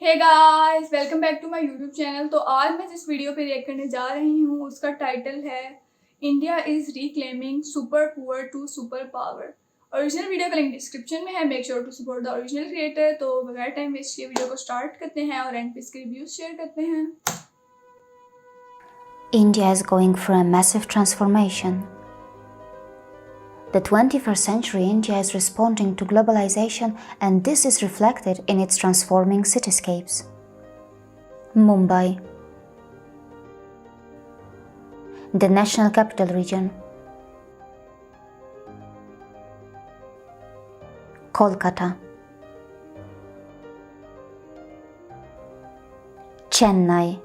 Hey guys, welcome back to my YouTube channel. तो आज मैं जिस वीडियो पे रिएक्ट करने जा रही हूँ उसका टाइटल है India is reclaiming super poor to super power. Original video का लिंक डिस्क्रिप्शन में है। Make sure to support the original creator. तो बगैर टाइम वेस्ट किए वीडियो को स्टार्ट करते हैं और एंड पे इसके रिव्यूज शेयर करते हैं। India is going through a massive transformation. The 21st century India is responding to globalization, and this is reflected in its transforming cityscapes. Mumbai, the national capital region. Kolkata, Chennai,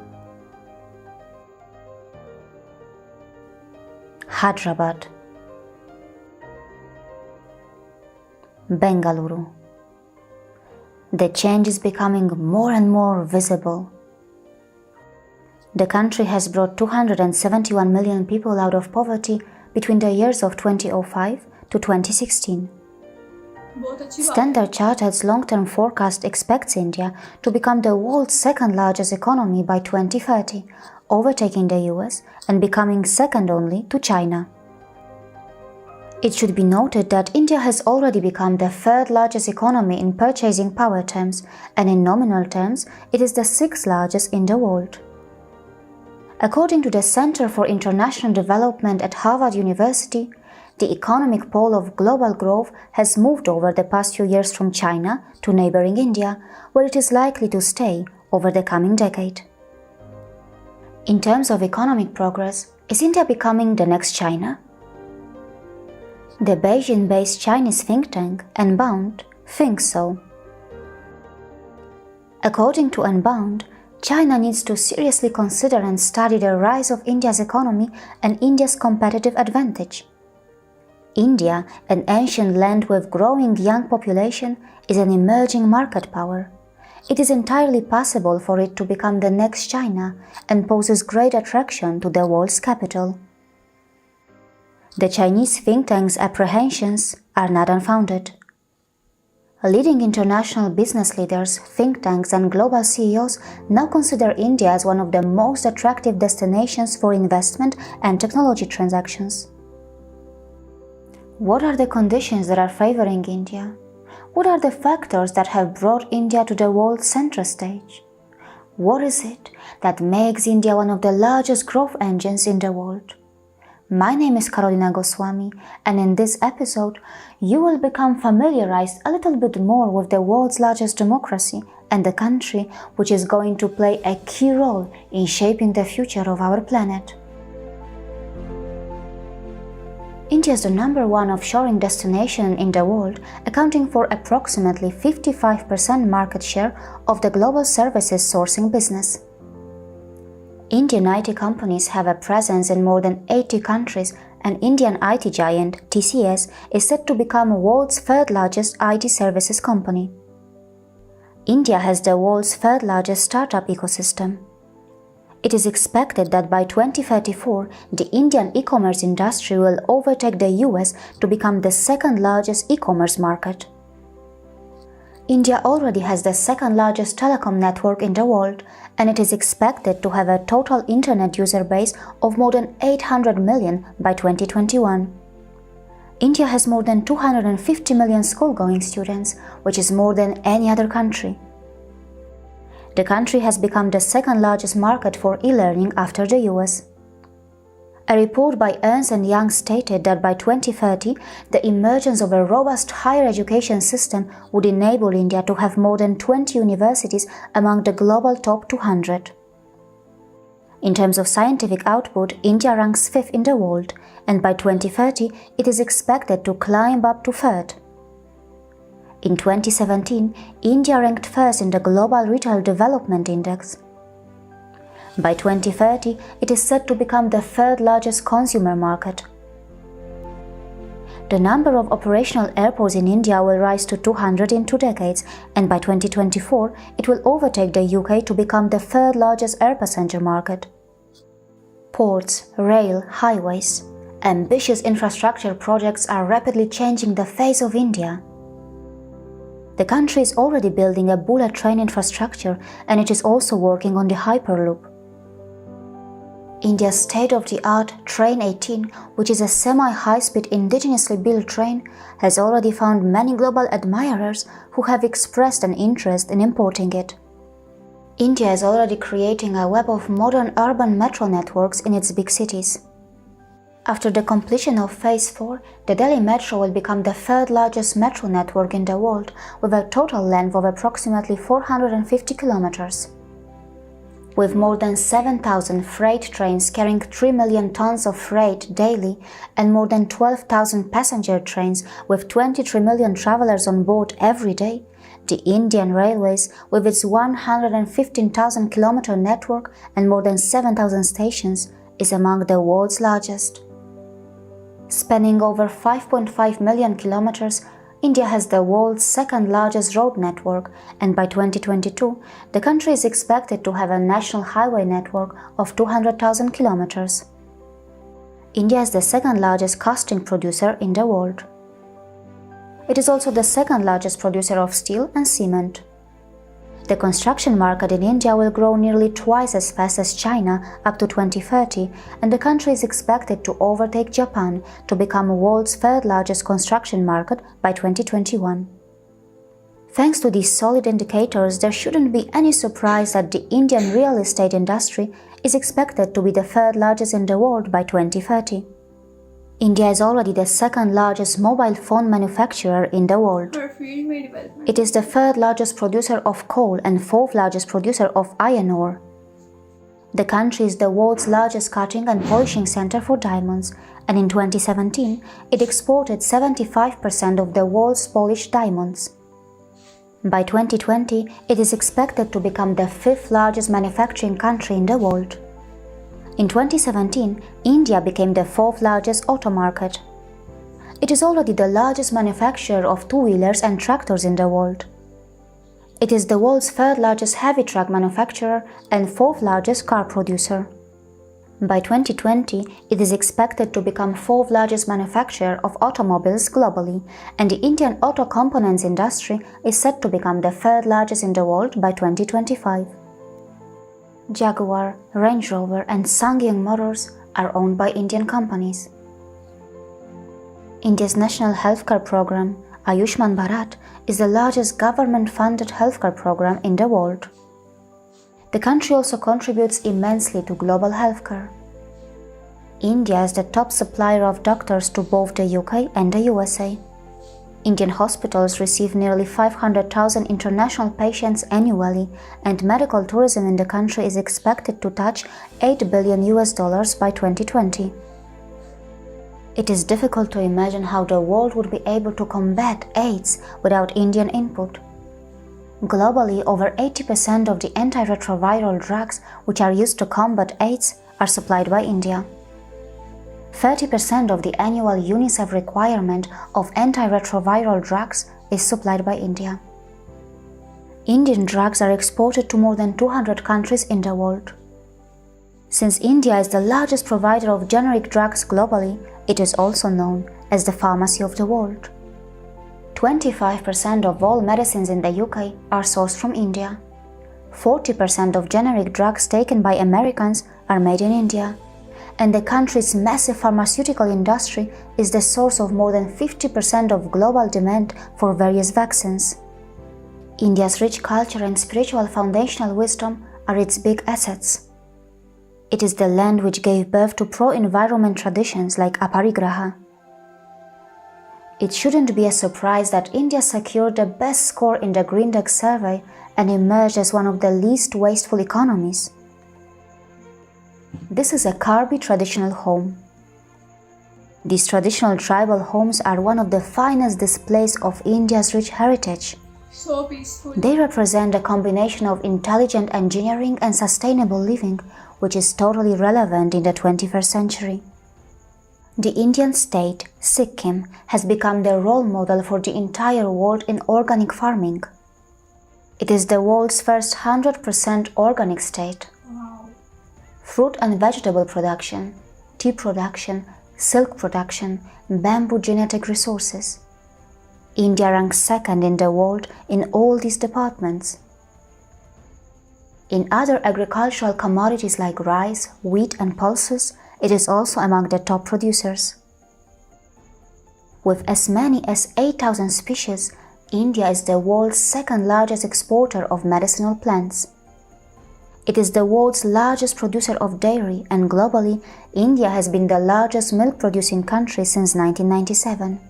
Hyderabad, Bengaluru. The change is becoming more and more visible. The country has brought 271 million people out of poverty between the years of 2005 to 2016. Standard Chartered's long-term forecast expects India to become the world's second largest economy by 2030, overtaking the US and becoming second only to China. It should be noted that India has already become the third largest economy in purchasing power terms, and in nominal terms, it is the sixth largest in the world. According to the Center for International Development at Harvard University, the economic pole of global growth has moved over the past few years from China to neighboring India, where it is likely to stay over the coming decade. In terms of economic progress, is India becoming the next China? The Beijing-based Chinese think tank, Unbound, thinks so. According to Unbound, China needs to seriously consider and study the rise of India's economy and India's competitive advantage. India, an ancient land with growing young population, is an emerging market power. It is entirely possible for it to become the next China and poses great attraction to the world's capital. The Chinese think tank's apprehensions are not unfounded. Leading international business leaders, think tanks, and global CEOs now consider India as one of the most attractive destinations for investment and technology transactions. What are the conditions that are favoring India? What are the factors that have brought India to the world center stage? What is it that makes India one of the largest growth engines in the world? My name is Karolina Goswami, and in this episode, you will become familiarized a little bit more with the world's largest democracy and the country which is going to play a key role in shaping the future of our planet. India is the #1 offshoring destination in the world, accounting for approximately 55% market share of the global services sourcing business. Indian IT companies have a presence in more than 80 countries, and Indian IT giant TCS is set to become the world's third largest IT services company. India has the world's third largest startup ecosystem. It is expected that by 2034, the Indian e-commerce industry will overtake the US to become the second largest e-commerce market. India already has the second largest telecom network in the world, and it is expected to have a total internet user base of more than 800 million by 2021. India has more than 250 million school-going students, which is more than any other country. The country has become the second largest market for e-learning after the US. A report by Ernst & Young stated that by 2030, the emergence of a robust higher education system would enable India to have more than 20 universities among the global top 200. In terms of scientific output, India ranks 5th in the world, and by 2030, it is expected to climb up to 3rd. In 2017, India ranked 1st in the Global Retail Development Index. By 2030, it is set to become the 3rd largest consumer market. The number of operational airports in India will rise to 200 in 2 decades, and by 2024, it will overtake the UK to become the 3rd largest air passenger market. Ports, rail, highways. Ambitious infrastructure projects are rapidly changing the face of India. The country is already building a bullet train infrastructure, and it is also working on the Hyperloop. India's state-of-the-art Train 18, which is a semi-high-speed indigenously built train, has already found many global admirers who have expressed an interest in importing it. India is already creating a web of modern urban metro networks in its big cities. After the completion of Phase 4, the Delhi Metro will become the third largest metro network in the world, with a total length of approximately 450 kilometers. With more than 7,000 freight trains carrying 3 million tons of freight daily and more than 12,000 passenger trains with 23 million travelers on board every day, the Indian Railways, with its 115,000-kilometer network and more than 7,000 stations, is among the world's largest. Spanning over 5.5 million kilometers, India has the world's second-largest road network, and by 2022, the country is expected to have a national highway network of 200,000 kilometers. India is the second-largest casting producer in the world. It is also the second-largest producer of steel and cement. The construction market in India will grow nearly twice as fast as China up to 2030, and the country is expected to overtake Japan to become the world's third-largest construction market by 2021. Thanks to these solid indicators, there shouldn't be any surprise that the Indian real estate industry is expected to be the third-largest in the world by 2030. India is already the second-largest mobile phone manufacturer in the world. It is the third-largest producer of coal and fourth-largest producer of iron ore. The country is the world's largest cutting and polishing center for diamonds, and in 2017, it exported 75% of the world's polished diamonds. By 2020, it is expected to become the fifth-largest manufacturing country in the world. In 2017, India became the fourth-largest auto market. It is already the largest manufacturer of two-wheelers and tractors in the world. It is the world's third-largest heavy truck manufacturer and fourth-largest car producer. By 2020, it is expected to become fourth-largest manufacturer of automobiles globally, and the Indian auto components industry is set to become the third-largest in the world by 2025. Jaguar, Range Rover and SsangYong Motors are owned by Indian companies. India's national healthcare program, Ayushman Bharat, is the largest government-funded healthcare program in the world. The country also contributes immensely to global healthcare. India is the top supplier of doctors to both the UK and the USA. Indian hospitals receive nearly 500,000 international patients annually, and medical tourism in the country is expected to touch $8 billion by 2020. It is difficult to imagine how the world would be able to combat AIDS without Indian input. Globally, over 80% of the antiretroviral drugs which are used to combat AIDS are supplied by India. 30% of the annual UNICEF requirement of antiretroviral drugs is supplied by India. Indian drugs are exported to more than 200 countries in the world. Since India is the largest provider of generic drugs globally, it is also known as the pharmacy of the world. 25% of all medicines in the UK are sourced from India. 40% of generic drugs taken by Americans are made in India. And the country's massive pharmaceutical industry is the source of more than 50% of global demand for various vaccines. India's rich culture and spiritual foundational wisdom are its big assets. It is the land which gave birth to pro-environment traditions like aparigraha. It shouldn't be a surprise that India secured the best score in the Green Dex survey and emerged as one of the least wasteful economies. This is a Karbi traditional home. These traditional tribal homes are one of the finest displays of India's rich heritage. So peaceful. They represent a combination of intelligent engineering and sustainable living, which is totally relevant in the 21st century. The Indian state, Sikkim, has become the role model for the entire world in organic farming. It is the world's first 100% organic state. Wow. Fruit and vegetable production, tea production, silk production, bamboo genetic resources. India ranks second in the world in all these departments. In other agricultural commodities like rice, wheat and pulses, it is also among the top producers. With as many as 8,000 species, India is the world's second largest exporter of medicinal plants. It is the world's largest producer of dairy, and globally, India has been the largest milk-producing country since 1997.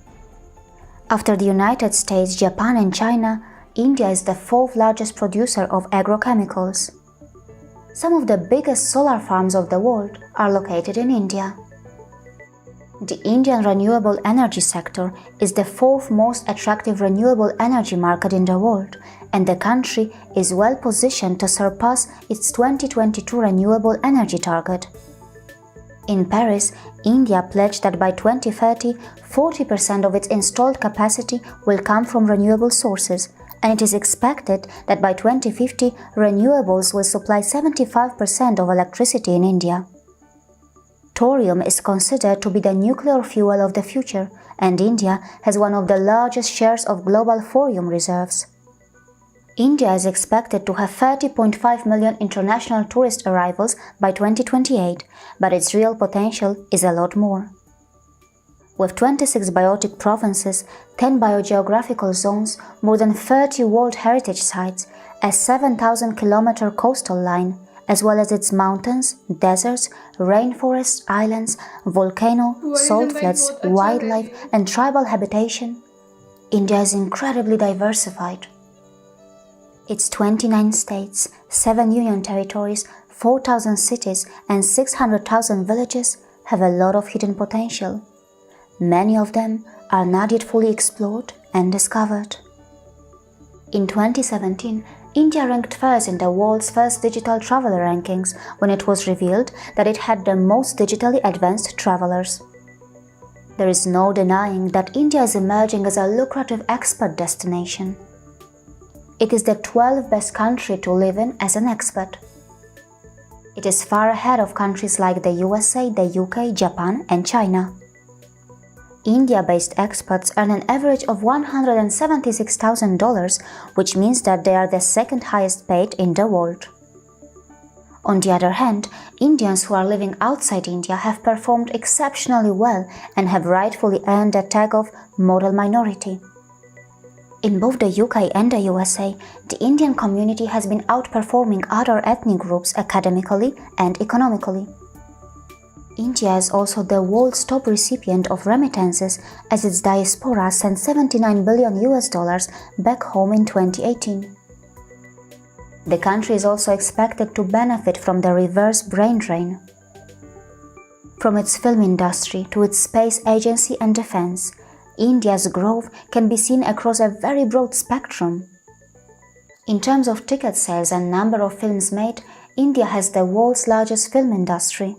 After the United States, Japan and China, India is the fourth largest producer of agrochemicals. Some of the biggest solar farms of the world are located in India. The Indian renewable energy sector is the fourth most attractive renewable energy market in the world, and the country is well positioned to surpass its 2022 renewable energy target. In Paris, India pledged that by 2030, 40% of its installed capacity will come from renewable sources, and it is expected that by 2050, renewables will supply 75% of electricity in India. Thorium is considered to be the nuclear fuel of the future, and India has one of the largest shares of global thorium reserves. India is expected to have 30.5 million international tourist arrivals by 2028, but its real potential is a lot more. With 26 biotic provinces, 10 biogeographical zones, more than 30 World Heritage Sites, a 7,000-kilometer coastal line, as well as its mountains, deserts, rainforests, islands, volcano, salt flats, wildlife, and tribal habitation, India is incredibly diversified. Its 29 states, 7 union territories, 4,000 cities, and 600,000 villages have a lot of hidden potential. Many of them are not yet fully explored and discovered. In 2017, India ranked first in the world's first digital traveler rankings when it was revealed that it had the most digitally advanced travelers. There is no denying that India is emerging as a lucrative expat destination. It is the 12th best country to live in as an expat. It is far ahead of countries like the USA, the UK, Japan, and China. India-based expats earn an average of $176,000, which means that they are the second highest paid in the world. On the other hand, Indians who are living outside India have performed exceptionally well and have rightfully earned the tag of moral minority. In both the UK and the USA, the Indian community has been outperforming other ethnic groups academically and economically. India is also the world's top recipient of remittances, as its diaspora sent $79 billion back home in 2018. The country is also expected to benefit from the reverse brain drain. From its film industry to its space agency and defense, India's growth can be seen across a very broad spectrum. In terms of ticket sales and number of films made, India has the world's largest film industry.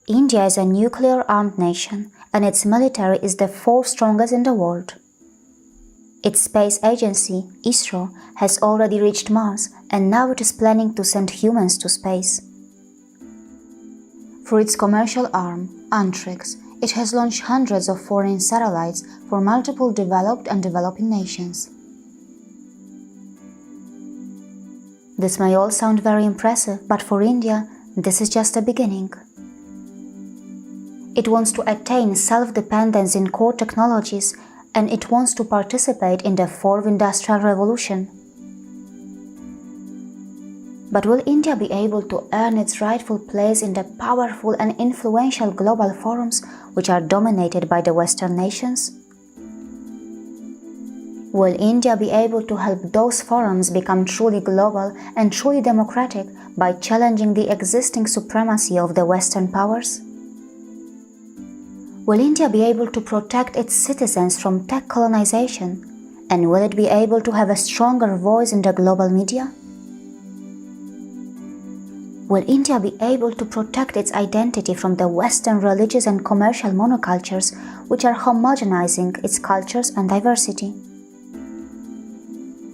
India is a nuclear-armed nation, and its military is the fourth strongest in the world. Its space agency, ISRO, has already reached Mars, and now it is planning to send humans to space. For its commercial arm, Antrix, it has launched hundreds of foreign satellites for multiple developed and developing nations. This may all sound very impressive, but for India, this is just a beginning. It wants to attain self-dependence in core technologies, and it wants to participate in the fourth industrial revolution. But will India be able to earn its rightful place in the powerful and influential global forums which are dominated by the Western nations? Will India be able to help those forums become truly global and truly democratic by challenging the existing supremacy of the Western powers? Will India be able to protect its citizens from tech colonization? And will it be able to have a stronger voice in the global media? Will India be able to protect its identity from the Western religious and commercial monocultures which are homogenizing its cultures and diversity?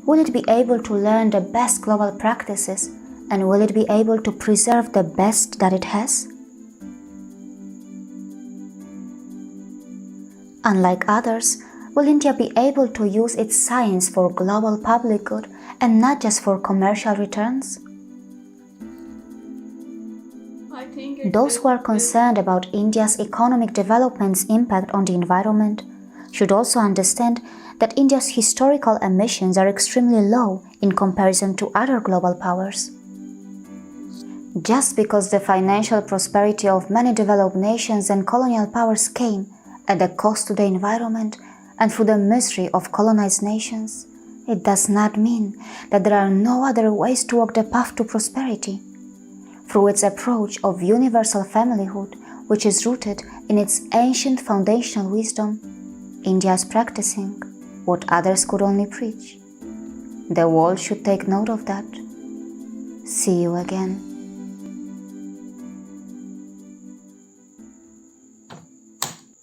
Will it be able to learn the best global practices, and will it be able to preserve the best that it has? Unlike others, will India be able to use its science for global public good and not just for commercial returns? I think it Those who are concerned about India's economic development's impact on the environment should also understand that India's historical emissions are extremely low in comparison to other global powers. Just because the financial prosperity of many developed nations and colonial powers came at a cost to the environment and through the misery of colonized nations, it does not mean that there are no other ways to walk the path to prosperity. Through its approach of universal familyhood, which is rooted in its ancient foundational wisdom, India is practicing what others could only preach. The world should take note of that. See you again.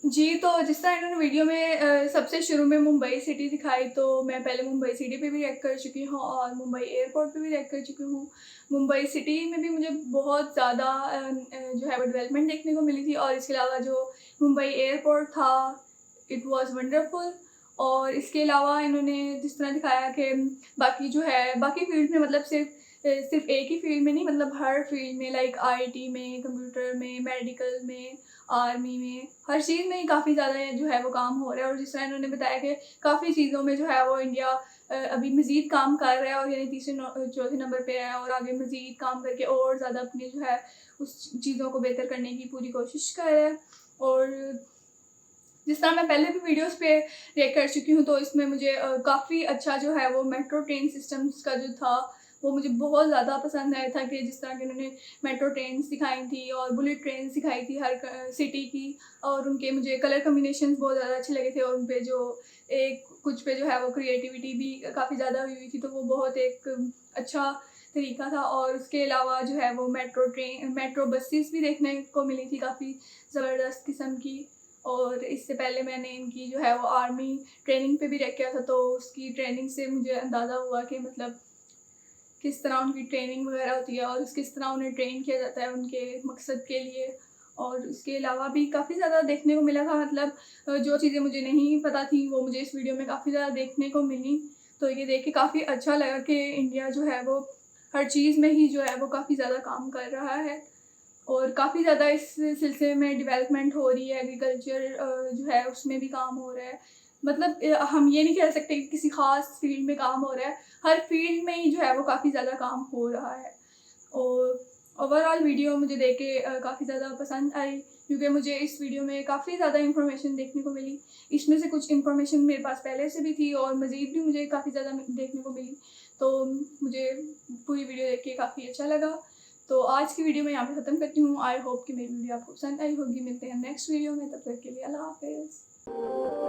जी, तो जिस तरह इन्होंने video में सबसे शुरू में Mumbai city दिखाई, तो मैं पहले मुंबई सिटी पे भी रिएक्ट कर चुकी हूँ और मुंबई एयरपोर्ट पे भी रिएक्ट कर चुकी हूँ। मुंबई सिटी में भी मुझे बहुत ज़्यादा जो है वो डेवलपमेंट देखने को मिली थी और इसके अलावा जो मुंबई एयरपोर्ट था, इट वाज वंडरफुल। और इसके अलावा इन्होंने जिस तरह दिखाया कि बाकी जो है बाकी फील्ड में, मतलब सिर्फ एक ही फील्ड में नहीं, मतलब हर फील्ड में, लाइक आईटी में, कंप्यूटर में, मेडिकल में, आर्मी में, हर चीज़ में काफ़ी ज़्यादा जो है वो काम हो रहा है। और जिस तरह इन्होंने बताया कि काफ़ी चीज़ों में जो है वो इंडिया अभी मज़ीद काम कर रहा है और यानी तीसरे चौथे नंबर पे है और आगे मज़ीद काम करके और ज़्यादा अपनी जो है उस चीज़ों को बेहतर करने की पूरी कोशिश कर रहा है। और जिस तरह मैं पहले भी वीडियोस पे रिएक्ट कर चुकी हूँ, तो इसमें मुझे काफ़ी अच्छा जो है वो मेट्रो ट्रेन सिस्टम्स का जो था वो मुझे बहुत ज़्यादा पसंद आया था कि जिस तरह के उन्होंने मेट्रो ट्रेन्स दिखाई थी और बुलेट ट्रेन्स दिखाई थी हर सिटी की, और उनके मुझे कलर कम्बिनेशंस बहुत ज़्यादा अच्छे लगे थे और उन पे जो एक कुछ पे जो है वो क्रिएटिविटी भी काफ़ी ज़्यादा हुई थी, तो वो बहुत एक अच्छा तरीका था। और उसके अलावा जो है वो मेट्रो बसेस भी देखने को मिली थी काफ़ी ज़बरदस्त किस्म की। और इससे पहले मैंने इनकी जो है वो आर्मी ट्रेनिंग पे भी रिएक्ट किया था, तो उसकी ट्रेनिंग से मुझे अंदाज़ा हुआ कि मतलब किस तरह उनकी ट्रेनिंग वगैरह होती है और किस तरह उन्हें ट्रेन किया जाता है उनके मकसद के लिए। और उसके अलावा भी काफ़ी ज़्यादा देखने को मिला था, मतलब जो चीज़ें मुझे नहीं पता थी वो मुझे इस वीडियो में काफ़ी ज़्यादा देखने को मिली। तो ये देख के काफ़ी अच्छा लगा कि इंडिया जो है वो हर चीज़ में ही जो है वो काफ़ी ज़्यादा काम कर रहा है और काफ़ी ज़्यादा इस सिलसिले में डेवलपमेंट हो रही है। एग्रीकल्चर जो है उसमें भी काम हो रहा है। मतलब हम ये नहीं कह सकते कि किसी ख़ास फील्ड में काम हो रहा है, हर फील्ड में ही जो है वो काफ़ी ज़्यादा काम हो रहा है। और ओवरऑल वीडियो मुझे देख के काफ़ी ज़्यादा पसंद आई, क्योंकि मुझे इस वीडियो में काफ़ी ज़्यादा इन्फॉर्मेशन देखने को मिली। इसमें से कुछ इन्फॉर्मेशन मेरे पास पहले से भी थी और मज़ीद भी मुझे काफ़ी ज़्यादा देखने को मिली, तो मुझे पूरी वीडियो देख के काफ़ी अच्छा लगा। तो आज की वीडियो मैं यहाँ पे ख़त्म करती हूँ। आई होप कि मेरी वीडियो आपको पसंद आई होगी। मिलते हैं नेक्स्ट वीडियो में, तब तक के लिए अल्लाह हाफ़िज़।